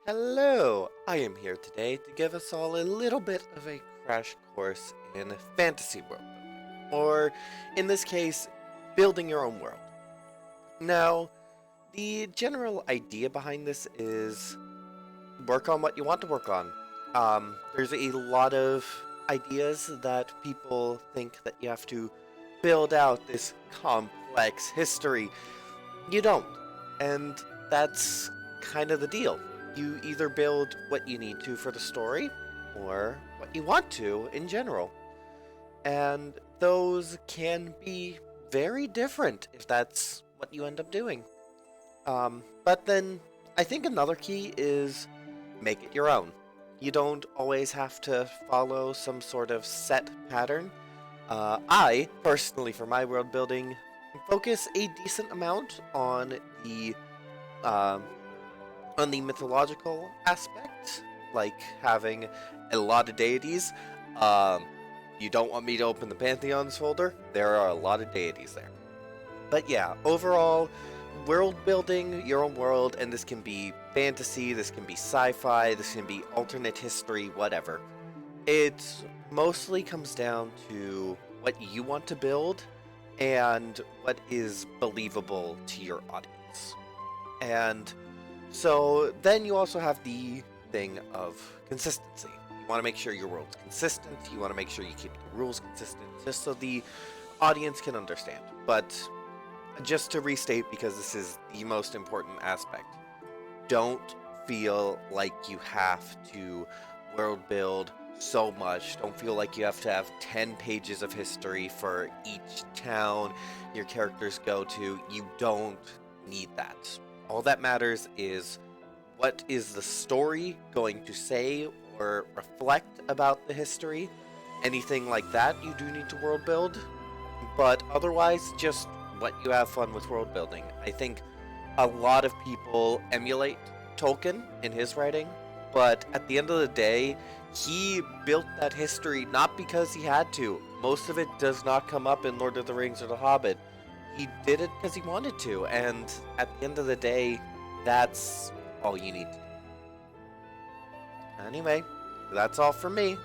Hello! I am here today to give us all a little bit of a crash course in fantasy world building, or in this case, building your own world. Now, the general idea behind this is work on what you want to work on. There's a lot of ideas that people think that you have to build out this complex history. You don't. And that's kind of the deal. You either build what you need to for the story, or what you want to in general. And those can be very different if that's what you end up doing. But then I think another key is make it your own. You don't always have to follow some sort of set pattern. I, personally, for my world building, focus a decent amount the um, on the mythological aspect, like having a lot of deities. Um, you don't want me to open the Pantheons folder? There are a lot of deities there. But yeah, overall, world building your own world, and this can be fantasy, this can be sci-fi, this can be alternate history, whatever. It mostly comes down to what you want to build and what is believable to your audience. And so then you also have the thing of consistency. You want to make sure your world's consistent, you want to make sure you keep the rules consistent, just so the audience can understand. But just to restate, because this is the most important aspect, don't feel like you have to world build so much. Don't feel like you have to have 10 pages of history for each town your characters go to. You don't need that. All that matters is what is the story going to say or reflect about the history. Anything like that you do need to world build, but otherwise just what you have fun with world building. I think a lot of people emulate Tolkien in his writing, but at the end of the day, he built that history not because he had to. Most of it does not come up in Lord of the Rings or The Hobbit. He did it because he wanted to, and at the end of the day, that's all you need to do. Anyway, that's all from me.